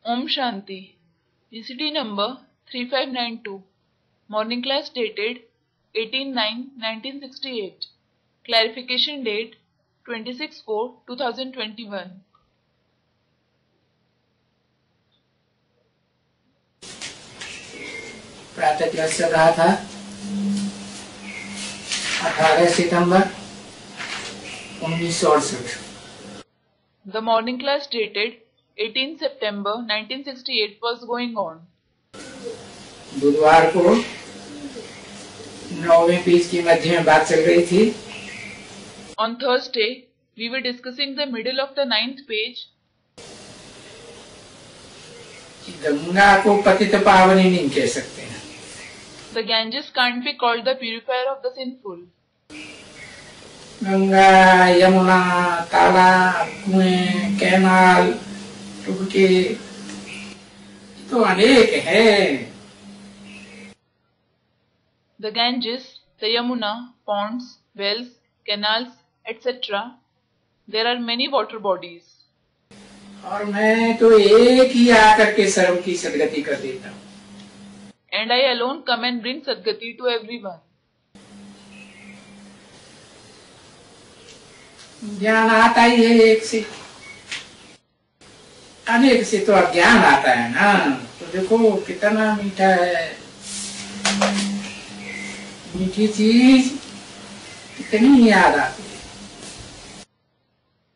Om Shanti. ECT number 3592. Morning class dated 18/9/1968. Clarification date 26/4/2021. प्रातः class चल रहा था 18 सितंबर 1968। The morning class dated 18 September 1968 was going on. बुधवार को 9वें पेज की मध्य में बात चल रही थी। On Thursday, we were discussing the middle of the 9th page. Ganga को पतित पावनी नहीं कह सकते हैं। The Ganges can't be called the purifier of the sinful. Ganga, Yamuna, तालाब, कुएं, कैनाल, टुबके तो अनेक है। The Ganges, the Yamuna, ponds, wells, canals, etc. There are many water bodies. और मैं तो एक ही आकर के सर्व की सदगति कर देता हूँ। And I alone come and bring Sadgati to everyone. ज्ञान आता ही है एक से, अनेक से तो अज्ञान आता है ना। तो देखो कितना मीठा है, मीठी चीज कितनी याद आती है।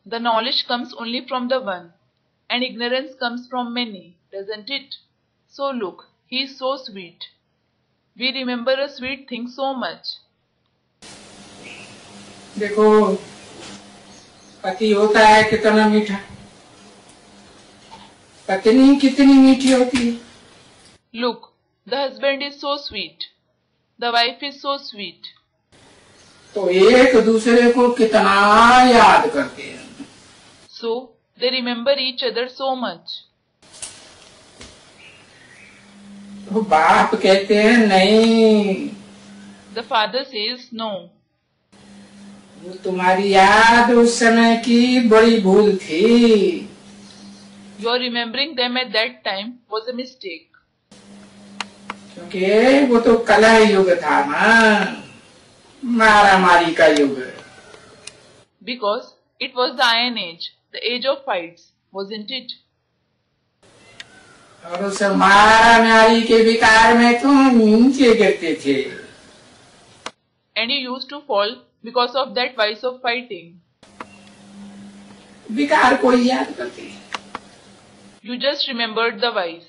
The knowledge comes only from the one, and ignorance comes from many, doesn't it? So look, he is so sweet. We remember a sweet thing so much. देखो पति होता है कितना मीठा, पत्नी कितनी मीठी होती है। Look, the husband is so sweet. The wife is so sweet. तो एक दूसरे को कितना याद करते हैं। So they remember each other so much. तो बाप कहते हैं नहीं, The father says no. वो तुम्हारी याद उस समय की बड़ी भूल थी। Your remembering them at that time was a mistake. क्योंकि वो तो कलह युग था ना, मारा मारी का युग। Because it was the Iron Age, the age of fights, wasn't it? और उस मारा मारी के विकार में तुम नीचे गिरते थे। And you used to fall because of that vice of fighting. विकार को ही याद करते हैं। You just remembered the vice.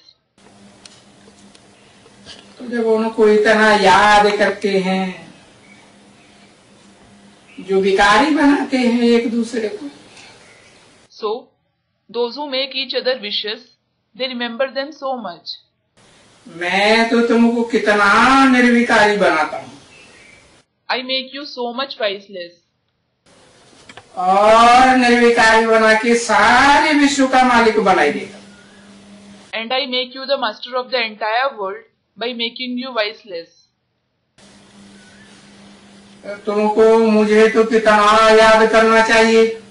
तो जब उनको इतना याद करते हैं, जो विकारी बनाते हैं एक दूसरे को, So, those who make each other vicious, they remember them so much. मैं तो तुमको कितना निर्विकारी बनाता हूँ I make you so much viceless. और निर्विकारी बना के सारे विश्व का मालिक बनाई देता। And I make you the master of the entire world by making you viceless. तुमको मुझे तो कितना याद करना चाहिए।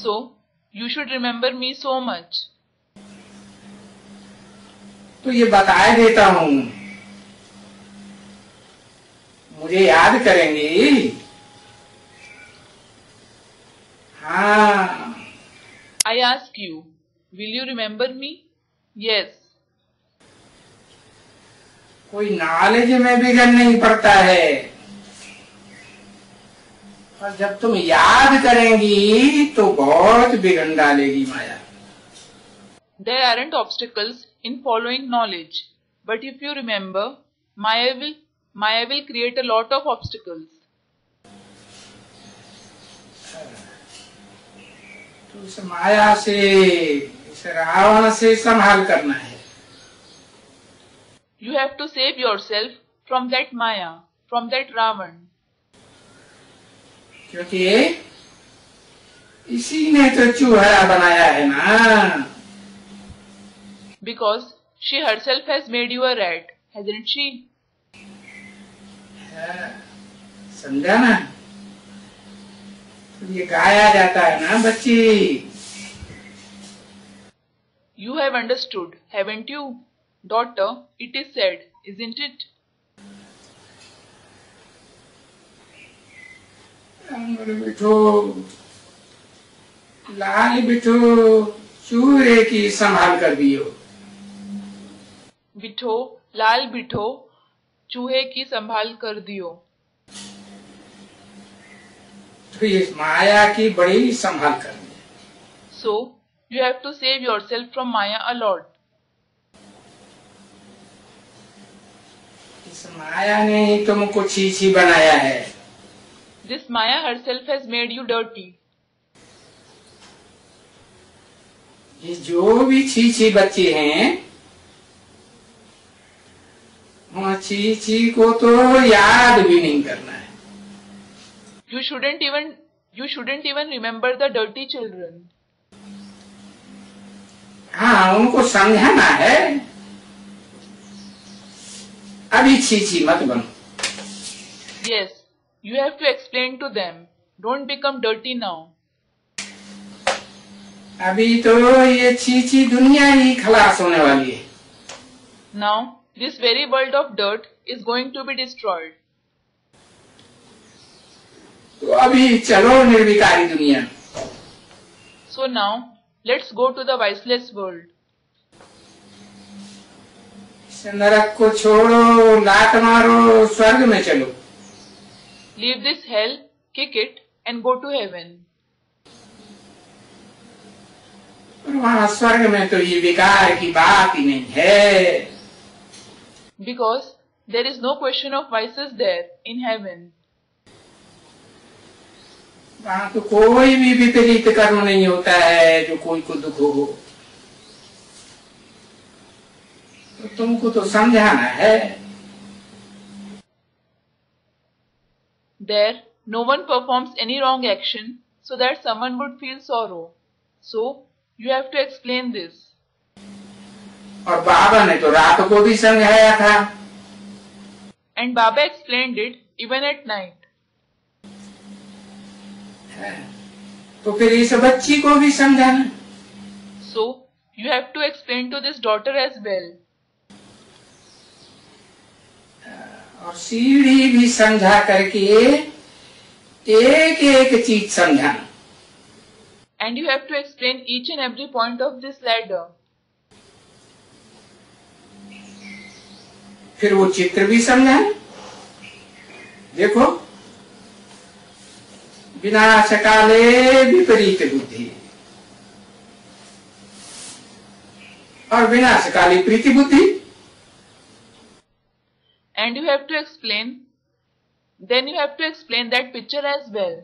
So, you should remember me so much. तो ये बता देता हूँ, मुझे याद करेंगी। हाँ। I ask you, will you remember me? Yes. कोई नॉलेज में बिगड़ नहीं पड़ता है, और जब तुम याद करेंगी तो बहुत बिगड़ डालेगी माया। There aren't obstacles in following knowledge, but if you remember, Maya will create a lot of obstacles. तो इस माया से, इस रावण से संभाल करना है। You have to save yourself from that Maya, from that Ravan. क्योंकि इसी ने तो चूहरा बनाया है ना। Because she herself has made you a rat, hasn't she? समझा ना? तो ये गाया जाता है ना बच्ची, You have understood, haven't you? Daughter, it is said, isn't it? बिठो लाल बिठो चूहे की संभाल कर दियो। बिठो लाल बिठो चूहे की संभाल कर दियो। तो ये माया की बड़ी संभाल कर दी। So you have to save yourself from Maya a lot. इस माया ने ही तुमको छीछी बनाया है। This Maya herself has made you dirty. ये जो भी छीछी बच्चे हैं, वहाँ छीछी को तो याद भी नहीं करना है। You shouldn't even remember the dirty children. हाँ, उनको समझाना है, अभी छीछी मत बनो। Yes, you have to explain to them. Don't become dirty now. अभी तो ये छीछी दुनिया ही खलास होने वाली है। Now, this very world of dirt is going to be destroyed. तो अभी चलो निर्विकारी दुनिया। So now, let's go to the viceless world. इस नरक को छोड़ो, लात मारो, स्वर्ग में चलो। Leave this hell, kick it, and go to heaven. और वहाँ स्वर्ग में तो ये विकार की बात ही नहीं है। Because there is no question of vices there in heaven. वहाँ तो कोई भी विपरीत कर्म नहीं होता है जो कोई को दुख हो। तो तुमको तो समझाना है। There, no one performs any wrong action so that someone would feel sorrow. So, you have to explain this. और बाबा ने तो रात को भी समझाया था। And Baba explained it even at night. तो फिर इस बच्ची को भी समझाना। So, you have to explain to this daughter as well. और सीढ़ी भी समझा करके एक एक चीज समझाना। And you have to explain each and every point of this ladder. फिर वो चित्र भी समझाना। देखो, विनाश काले विपरीत बुद्धि और विनाश काली प्रीति बुद्धि। And you have to explain, then you have to explain that picture as well.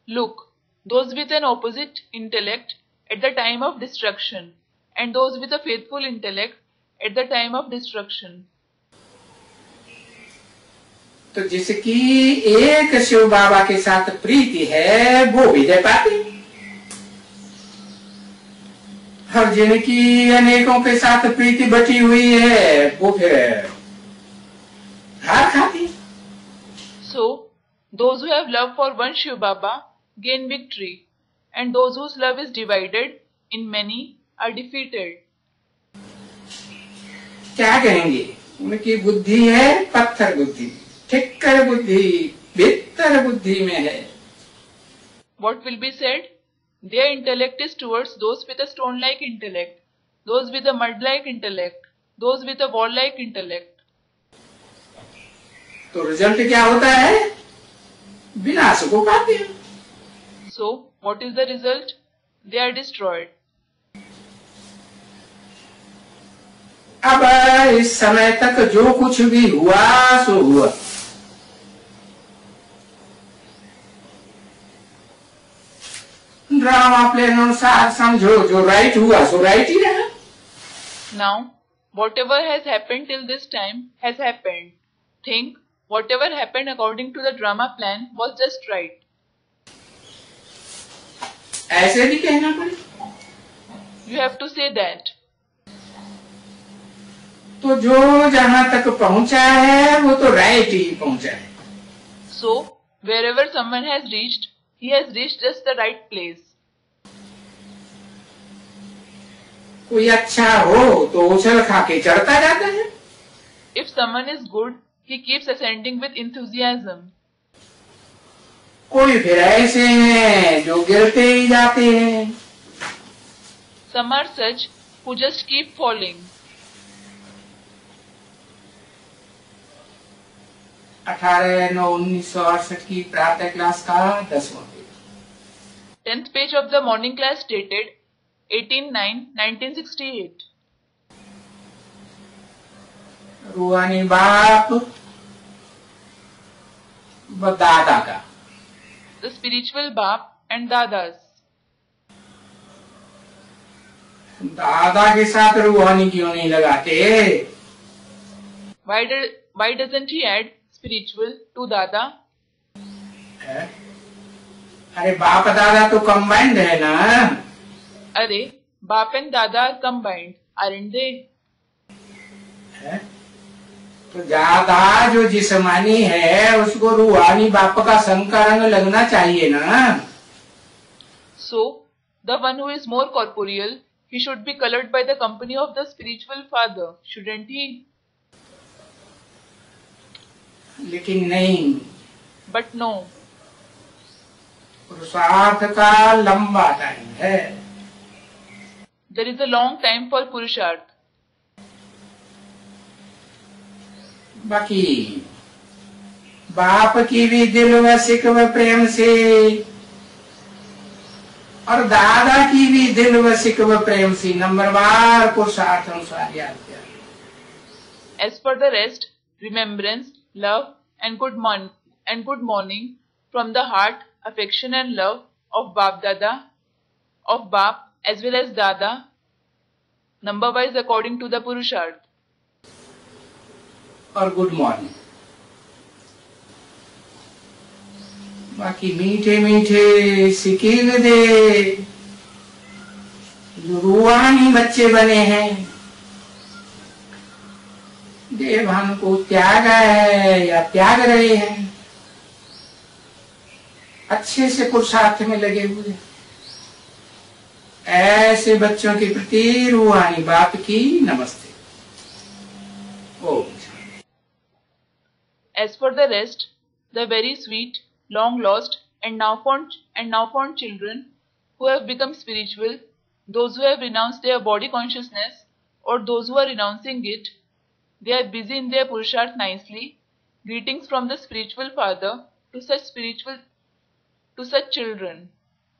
Look, those with an opposite intellect at the time of destruction, and those with a faithful intellect at the time of destruction. तो जिसकी एक शिव बाबा के साथ प्रीति है वो विजय पाती, और जिनकी अनेकों के साथ प्रीति बची हुई है वो फिर हार खाती। So, those who have love for one Shiv Baba gain victory, and those whose love is divided in many are defeated. क्या कहेंगे? उनकी बुद्धि है पत्थर बुद्धि, ठिक्कर बुद्धि, भित्तर बुद्धि में है। What will be said? Their intellect is towards those with a stone-like intellect, those with a mud-like intellect, those with a wall-like intellect. तो रिजल्ट क्या होता है? विनाश को पाते हैं। So, what is the result? They are destroyed. अब इस समय तक जो कुछ भी हुआ सो हुआ। ड्रामा प्ले अनुसार समझो, जो राइट हुआ सो राइट ही रहा। Now, whatever has happened till this time has happened. Think, whatever happened according to the drama plan was just right. ऐसे भी कहना पड़े। You have to say that. तो जो जहां तक पहुंचा है वो तो राइट ही पहुंचा है। So, wherever someone has reached, he has reached just the right place. कोई अच्छा हो तो उछल खा के चढ़ता जाता है। If someone is good, he keeps ascending with enthusiasm. कोई फिर ऐसे हैं जो गिरते ही जाते हैं। Some are such who just keep falling. 18/9/1968 की प्रातः क्लास का 10वां page. 10th page of the morning class dated 18/9/1968. रूहानी बाप व दादा का। The spiritual Bap and Dadas. दादा के साथ रूहानी क्यों नहीं लगाते? Why doesn't he add spiritual to Dada? अरे बाप दादा तो कंबाइंड है ना। अरे Bap and Dada are combined, aren't they? तो ज्यादा जो जिस्मानी है उसको रूहानी बाप का संग का रंग लगना चाहिए ना। So, the one who is more corporeal, he should be colored by the company of the spiritual father, shouldn't he? लेकिन नहीं। But no. पुरुषार्थ का लंबा टाइम है। There is a long time for Purusharth. बाकी बाप की भी दिल व सिक व प्रेम से और दादा की भी दिल व सिक व प्रेम से नंबरवार पुरुषार्थ अनुसार याद किया। As for the rest, remembrance, love, and good morning from the heart, affection and love of Bap Dada, of Bap as well as Dada, number wise according to the Purusharth. और गुड मॉर्निंग। बाकी मीठे मीठे सिकील दे जो रूहानी बच्चे बने हैं, देवभान को त्याग है या त्याग रहे हैं, अच्छे से पुरुषार्थ में लगे हुए, ऐसे बच्चों के प्रति रूहानी बाप की नमस्ते। ओम। As for the rest, the very sweet, long lost, and now found children who have become spiritual, those who have renounced their body consciousness, or those who are renouncing it, they are busy in their Purusharth nicely. Greetings from the spiritual father to such children.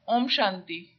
Om Shanti.